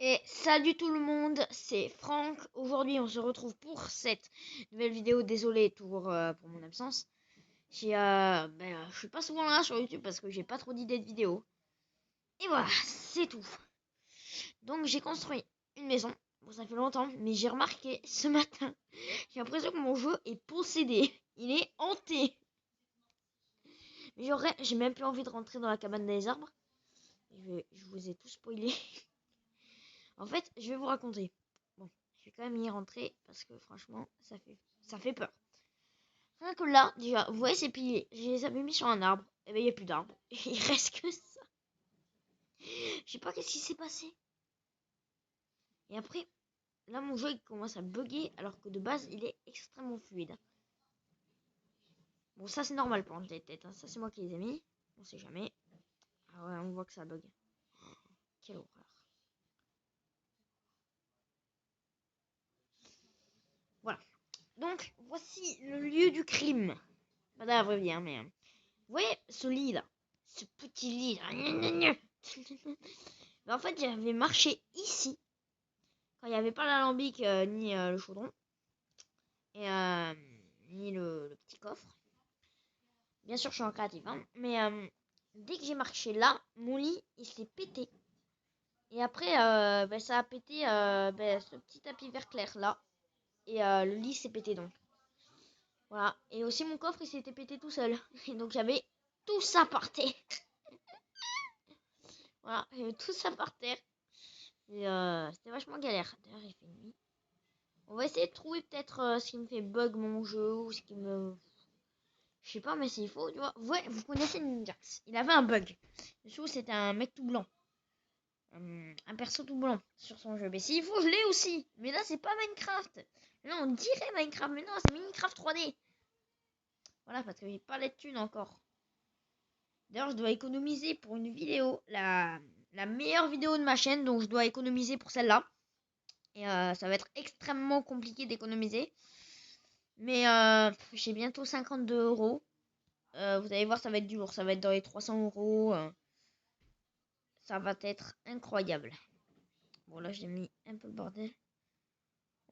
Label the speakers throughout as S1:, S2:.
S1: Et salut tout le monde, c'est Franck. Aujourd'hui, on se retrouve pour cette nouvelle vidéo. Désolé pour mon absence. Je suis pas souvent là sur YouTube parce que j'ai pas trop d'idées de vidéos. Et voilà, c'est tout. Donc j'ai construit une maison. Bon, ça fait longtemps, mais j'ai remarqué ce matin, j'ai l'impression que mon jeu est possédé. Il est hanté. Mais j'ai même plus envie de rentrer dans la cabane des arbres. Je vous ai tout spoilé. En fait, je vais vous raconter. Bon, je vais quand même y rentrer parce que franchement, ça fait peur. Rien que là, déjà, vous voyez ces piliers, je les avais mis sur un arbre. Et ben il n'y a plus d'arbre. Il reste que ça. Je sais pas qu'est-ce qui s'est passé. Et après, là mon jeu il commence à bugger alors que de base il est extrêmement fluide. Bon, ça c'est normal pour les têtes. Hein. Ça c'est moi qui les ai mis. On sait jamais. Ah ouais, on voit que ça bug. Quelle horreur. Voilà. Donc, voici le lieu du crime. Pas dans la vraie vie, hein, mais... Vous voyez ce lit là, ce petit lit là. Mais en fait, j'avais marché ici quand il n'y avait pas l'alambic ni le chaudron et ni le petit coffre. Bien sûr, je suis en créatif, hein, mais dès que j'ai marché là, mon lit il s'est pété. Et après, ça a pété ce petit tapis vert clair là. Et le lit s'est pété donc. Voilà. Et aussi mon coffre il s'était pété tout seul. Et donc j'avais tout ça par terre. Voilà, j'avais tout ça par terre. Et c'était vachement galère. D'ailleurs, il fait nuit. On va essayer de trouver peut-être ce qui me fait bug mon jeu ou ce qui me... Je sais pas, mais s'il faut, tu vois. Ouais, vous connaissez Ninjax. Il avait un bug. Dessous, c'était un mec tout blanc. Un perso tout blanc sur son jeu. Mais s'il faut, je l'ai aussi. Mais là, c'est pas Minecraft. Là, on dirait Minecraft. Mais non, c'est Minecraft 3D. Voilà, parce que j'ai pas les thunes encore. D'ailleurs, je dois économiser pour une vidéo. La meilleure vidéo de ma chaîne. Donc, je dois économiser pour celle-là. Et ça va être extrêmement compliqué d'économiser. Mais j'ai bientôt 52 euros. Vous allez voir, ça va être du lourd. Ça va être dans les 300 euros. Ça va être incroyable. Bon, là, j'ai mis un peu le bordel.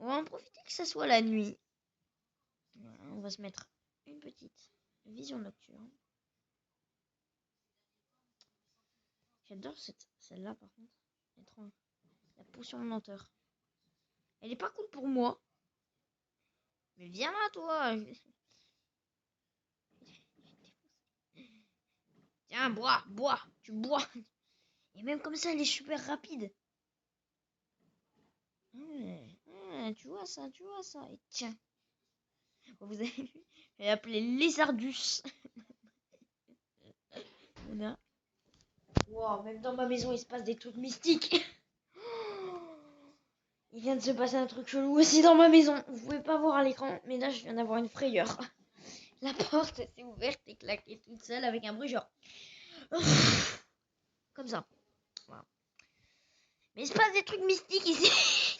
S1: On va en profiter que ça soit la nuit. Voilà, on va se mettre une petite vision nocturne. J'adore celle-là, par contre. Elle est trop... La potion de lenteur. Elle est pas cool pour moi. Mais viens là, toi. Tiens, bois. Tu bois. Et même comme ça, elle est super rapide. Tu vois ça. Et tiens. Vous avez vu, je vais l'appeler Lézardus. Voilà. Wow, même dans ma maison, il se passe des trucs mystiques. Il vient de se passer un truc chelou aussi dans ma maison. Vous pouvez pas voir à l'écran, mais là, je viens d'avoir une frayeur. La porte s'est ouverte et claquée toute seule avec un bruit genre... Comme ça. Voilà. Mais il se passe des trucs mystiques ici.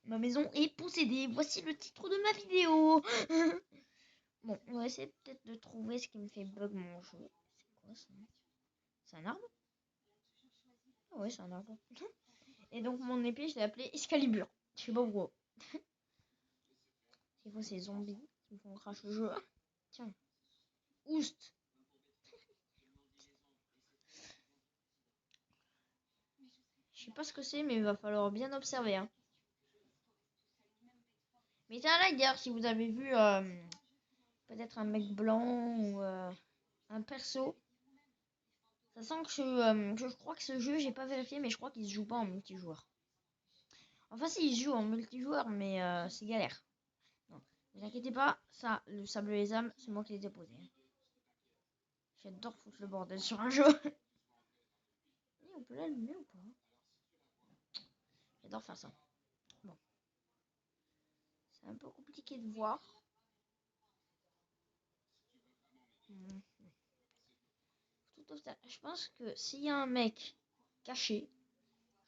S1: Ma maison est possédée. Voici le titre de ma vidéo. Bon, on va essayer peut-être de trouver ce qui me fait bug mon jeu. C'est quoi ça? C'est un arbre? Ah ouais, c'est un arbre. Et donc mon épée, je l'ai appelée Excalibur. Je sais pas pourquoi. C'est quoi ces zombies qui me font cracher le jeu? Tiens. Oust. Je sais pas ce que c'est, mais il va falloir bien observer. Hein. Mais c'est un like d'ailleurs si vous avez vu peut-être un mec blanc ou un perso. Ça sent que je crois que ce jeu, j'ai pas vérifié, mais je crois qu'il se joue pas en multijoueur. Enfin, si, il se joue en multijoueur, mais c'est galère. Non, ne vous inquiétez pas, ça, le sable et les âmes, c'est moi qui les ai posés. Hein. J'adore foutre le bordel sur un jeu. On peut l'allumer ou pas? J'adore faire ça. Bon. C'est un peu compliqué de voir. Je pense que s'il y a un mec caché,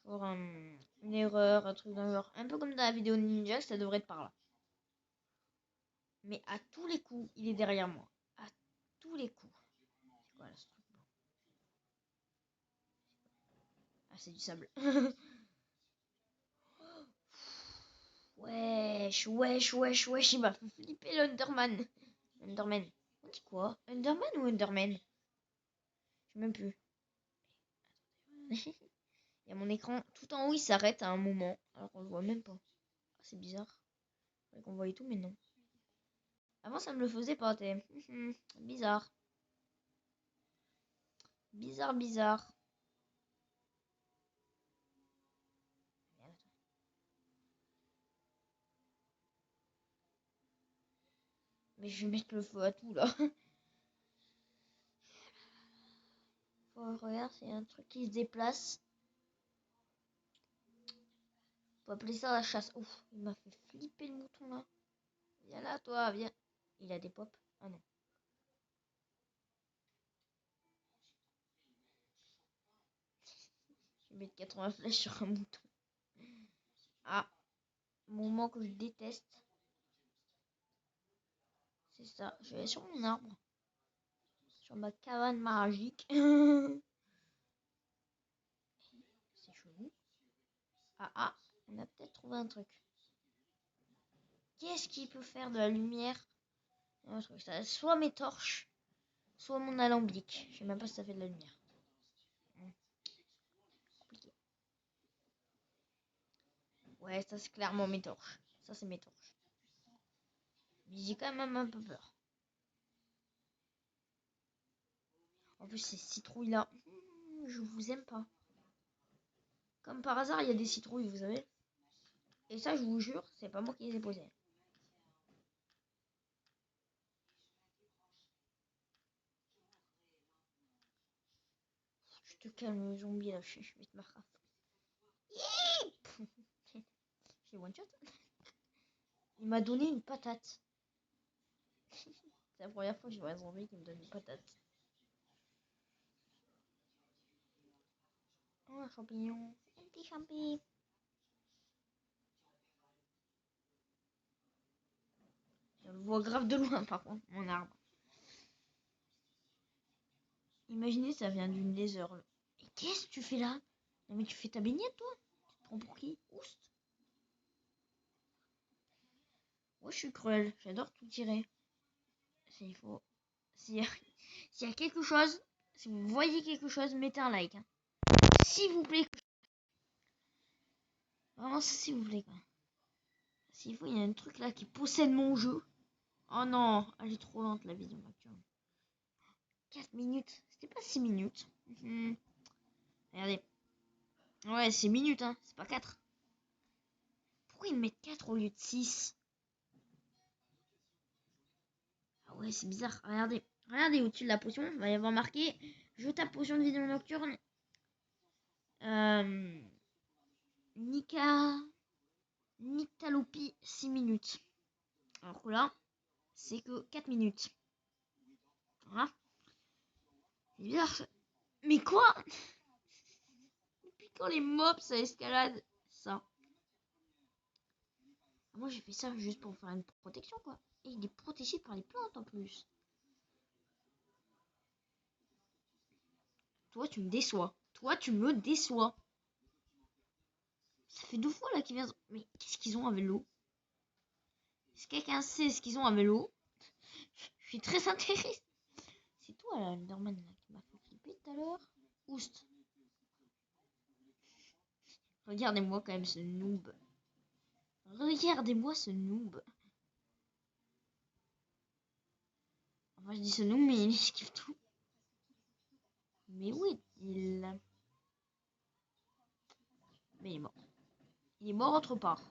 S1: genre une erreur, un truc dans le genre, un peu comme dans la vidéo de Ninja, ça devrait être par là. Mais à tous les coups, il est derrière moi. À tous les coups. C'est quoi là ce truc? Ah, c'est du sable. Wesh, il m'a fait flipper l'Underman. Underman. On dit quoi? Underman ou Underman? Je sais même plus. Il y a mon écran tout en haut, il s'arrête à un moment. Alors qu'on le voit même pas. Ah, c'est bizarre. Faudrait qu'on voyait tout, mais non. Avant, ça me le faisait pas, t'es. Bizarre. Bizarre. Mais je vais mettre le feu à tout, là. Oh, regarde, c'est un truc qui se déplace. On peut appeler ça la chasse. Ouf, il m'a fait flipper le mouton, là. Viens là, toi, viens. Il a des pops. Ah non. Je vais mettre 80 flèches sur un mouton. Ah, moment que je déteste. C'est ça. Je vais sur mon arbre. Sur ma cabane magique. C'est chelou. Ah, on a peut-être trouvé un truc. Qu'est-ce qui peut faire de la lumière? Un truc, ça, soit mes torches, soit mon alambic. Je sais même pas si ça fait de la lumière. Compliqué. Ouais, ça c'est clairement mes torches. Ça c'est mes torches. Mais j'ai quand même un peu peur. En plus, ces citrouilles-là, je vous aime pas. Comme par hasard, il y a des citrouilles, vous savez. Et ça, je vous jure, c'est pas moi qui les ai posées. Je te calme, zombie, là, je vais te marquer. J'ai one shot. Il m'a donné une patate. C'est la première fois que je vois un zombie qui me donne une patate. Oh, un champignon. Un petit champignon. Je le vois grave de loin, par contre, mon arbre. Imaginez, ça vient d'une lézard. Et qu'est-ce que tu fais là? Non, mais tu fais ta baignade, toi? Tu te prends pour qui? Oust. Moi, je suis cruel. J'adore tout tirer. S'il faut. S'il y a quelque chose, si vous voyez quelque chose, mettez un like. Hein. S'il vous plaît. Vraiment, s'il vous plaît. Quoi. S'il faut, il y a un truc là qui possède mon jeu. Oh non, elle est trop lente la vidéo actuelle. 4 minutes. C'était pas 6 minutes. Regardez. Ouais, c'est minutes, hein. C'est pas 4. Pourquoi ils mettent 4 au lieu de 6? Ah ouais, c'est bizarre. Regardez. Regardez au-dessus de la potion. Il va y avoir marqué. Je tape potion de vision nocturne. Nyctalopie 6 minutes. Alors que là, c'est que 4 minutes. Voilà. C'est bizarre. Mais quoi? Depuis quand les mobs ça escalade ça? Moi j'ai fait ça juste pour faire une protection quoi. Et il est protégé par les plantes en plus. Toi tu me déçois. Toi tu me déçois. Ça fait 2 fois là qu'ils viennent. Mais qu'est-ce qu'ils ont avec l'eau? Est-ce que quelqu'un sait ce qu'ils ont avec l'eau? Je suis très intéressée. C'est toi là, Enderman là, qui m'a fait flipper tout à l'heure. Oust. Regardez-moi quand même ce noob. Regardez-moi ce noob. Enfin, je dis ce noob, mais il esquive tout. Mais où est-il? Mais il est mort. Il est mort autre part.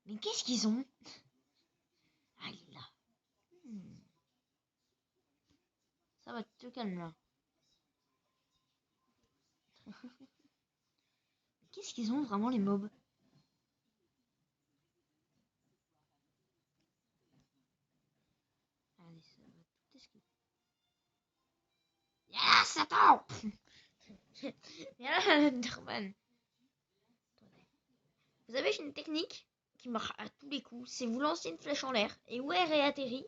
S1: Mais qu'est-ce qu'ils ont? Ah, il est là. Ça va, te calme là. Qu'est-ce qu'ils ont vraiment les mobs? Allez, ça va tout esquiver. Yes, attends. Viens là, Enderman. Vous avez une technique qui marche à tous les coups. C'est vous lancez une flèche en l'air et où elle réatterrit,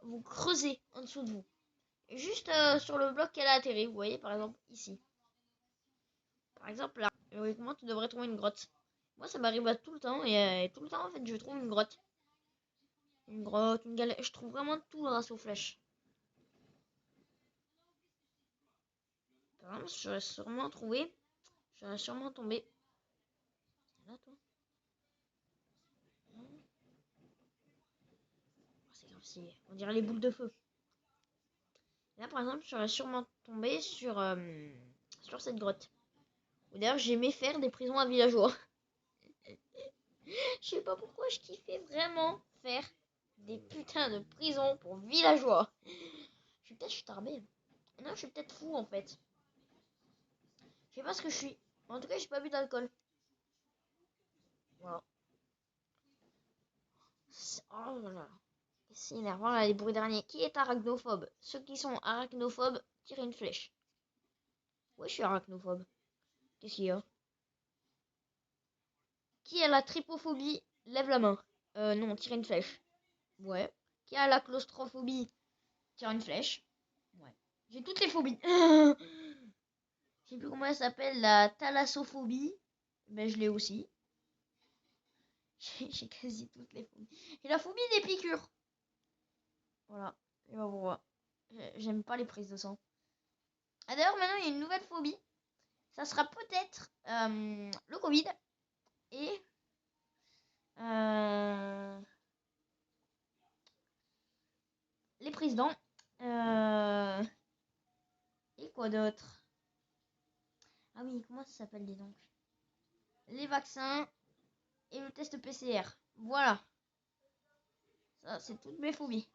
S1: vous creusez en dessous de vous. Et juste sur le bloc qu'elle a atterri, vous voyez par exemple ici. Par exemple, là, logiquement, tu devrais trouver une grotte. Moi, ça m'arrive à tout le temps, et tout le temps, en fait, je trouve une grotte. Une grotte, une galère. Je trouve vraiment tout grâce aux flèches. Par exemple, j'aurais sûrement trouvé. J'aurais sûrement tombé. Là, toi. Oh, c'est grave, on dirait les boules de feu. Là, par exemple, j'aurais sûrement tombé sur cette grotte. Ou d'ailleurs, j'aimais faire des prisons à villageois. Je sais pas pourquoi je kiffais vraiment faire des putains de prisons pour villageois. Je suis tarbé. Non, je suis peut-être fou en fait. Je sais pas ce que je suis. En tout cas, j'ai pas bu d'alcool. Voilà. Oh là là. C'est énervant là, les bruits derniers. Qui est arachnophobe? Ceux qui sont arachnophobes, tirez une flèche. Ouais, je suis arachnophobe. Qu'est-ce qu'il y a? Qui a la trypophobie? Lève la main. Non, tirez une flèche. Ouais. Qui a la claustrophobie? Tire une flèche. Ouais. J'ai toutes les phobies. Je sais plus comment elle s'appelle, la thalassophobie. Ben, je l'ai aussi. J'ai quasi toutes les phobies. Et la phobie des piqûres. Voilà. Et ben voilà. J'aime pas les prises de sang. Ah, d'ailleurs, maintenant, il y a une nouvelle phobie. Ça sera peut-être le Covid et les présidents. Et quoi d'autre? Ah oui, comment ça s'appelle, dis donc? Les vaccins et le test PCR. Voilà. Ça, c'est toutes mes phobies.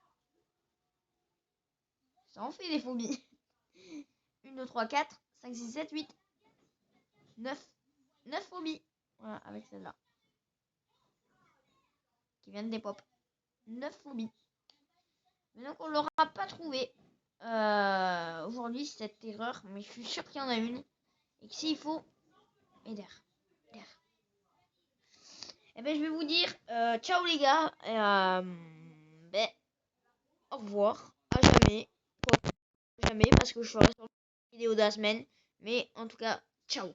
S1: Ça en fait des phobies. 1, 2, 3, 4, 5, 6, 7, 8, 9. 9 phobies. Voilà, avec celle-là. Qui viennent des pop. 9 phobies. Mais donc, on l'aura pas trouvé aujourd'hui, cette erreur. Mais je suis sûr qu'il y en a une. Et que s'il faut, Eder. Et ben, je vais vous dire ciao les gars. Et, ben, au revoir. À jamais. Jamais, parce que je ferai sur la vidéo de la semaine. Mais en tout cas, ciao.